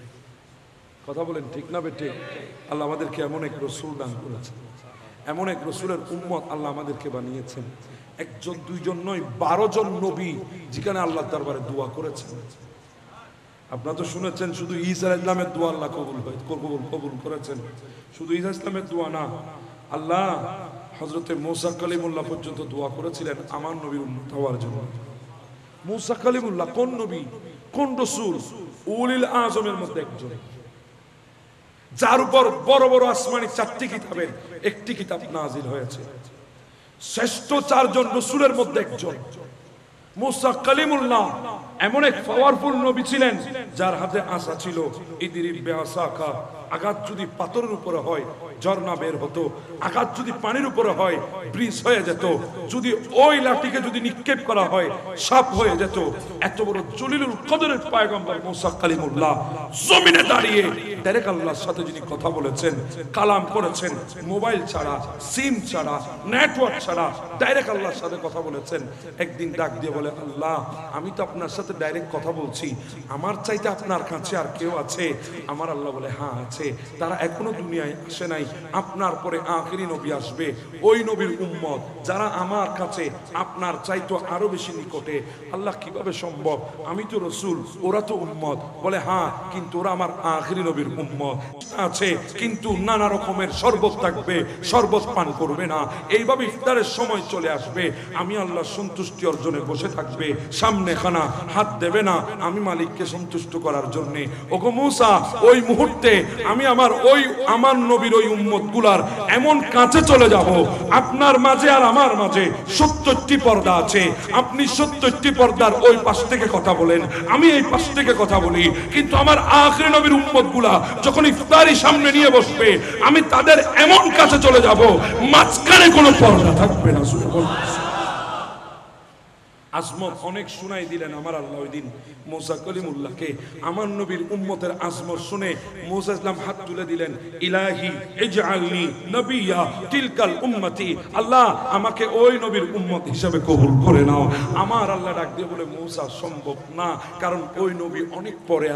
কথা বলেন ঠিক না বেঠিক? আল্লাহ আমাদেরকে এমন এক রাসূল দান করেছে, এমন এক রসুলের উম্মত আল্লাহ আমাদেরকে বানিয়েছেন। একজন দুইজন নয়, 12 জন নবী যেখানে আল্লাহ দরবারে দোয়া করেছেন। আপনারা তো শুনেছেন শুধু ঈসা আলাইহিস সালামের দোয়া আল্লাহ কবুল করেছেন। শুধু ঈসা আলাইহিস সালামের দোয়া না, আল্লাহ হযরতে মুসা কালিমুল্লাহ পর্যন্ত দোয়া করেছিলেন আমার নবীর উম্মত হওয়ার জন্য। মুসা কালিমুল্লাহ কোন নবী, কোন রাসূল? উলিল আযমের মধ্যে একজন, যার উপর বড় বড় আসমানি 4টি কিতাবের একটি কিতাব নাজিল হয়েছে। শ্রেষ্ঠ 4 জন রাসূলের মধ্যে একজন মুসা কালিমুল্লাহ এমন এক পাওয়ারফুল নবী ছিলেন যার হাতে আসা ছিল। ইদরিব বিআসাকা, আঘাত যদি পাথরের উপরে হয় ঝর্ণা বের হতো, আঘাত যদি পানির উপরে হয় ব্রিজ হয়ে যেত, যদি ওই লাঠিকে যদি নিক্ষেপ করা হয় সাপ হয়ে যেত। এত বড় জলিলুল কদরের পয়গম্বর মুসা কালিমুল্লাহ জমিনে দাঁড়িয়ে ডাইরেক্ট আল্লাহর সাথে যিনি কথা বলেছেন, কালাম করেছেন, মোবাইল ছাড়া, সিম ছাড়া, নেটওয়ার্ক ছাড়া ডাইরেক্ট আল্লাহর সাথে কথা বলেছেন। একদিন ডাক দিয়ে বলে, আল্লাহ আমি তো আপনার সাথে ডাইরেক্ট কথা বলছি, আমার চাইতে আপনার কাছে আর কেউ আছে? আমার আল্লাহ বলে, হ্যাঁ আছে, তারা এখনো দুনিয়ায় আসে নাই, আপনার পরে আখেরি নবী আসবে, ওই নবীর উম্মত যারা আমার কাছে আপনার চাইতো আরো বেশি নিকটে। আল্লাহ কিভাবে সম্ভব? আমি তো রসুল, ওরা তো উম্মত। বলে হ্যাঁ, কিন্তু ওরা আমার আখেরি নবীর উম্মত আছে, কিন্তু নানা রকমের শরবত থাকবে, শরবত পান করবে না। এইভাবে ইফতারের সময় চলে আসবে, আমি আল্লাহ সন্তুষ্টি অর্জনে বসে থাকবে, সামনে খানা হাত দেবে না আমি মালিককে সন্তুষ্ট করার জন্য। ওগো মুসা, ওই মুহূর্তে আমি আমার নবীর ওই উম্মত গুলার এমন কাছে চলে যাব, আপনার মাঝে আর আমার মাঝে 70টি পর্দা আছে, আপনি 70টি পর্দার ওই পাশ থেকে কথা বলেন, আমি এই পাশ থেকে কথা বলি, কিন্তু আমার আখিরি নবীর উম্মত গুলা যখন ইফতারি সামনে নিয়ে বসবে আমি তাদের এমন কাছে চলে যাব মাঝখানে কোনো পর্দা থাকবে না। আজমত অনেক শুনাই দিলেন আমার আল্লাহ ওই দিন মুসা কলিমুল্লাহকে। আমার নবীর উম্মতের আজমত শুনে মুসা ইসলাম হাত তুলে দিলেন, ইলাহি ইজআলনি নবিয়্যা তিলকাল উম্মতি, আল্লাহ আমাকে ওই নবীর উম্মত হিসেবে কবুল করে নাও। আমার আল্লাহ ডাক দিয়ে বলে, মুসা সম্ভব না, কারণ ওই নবী অনেক পরে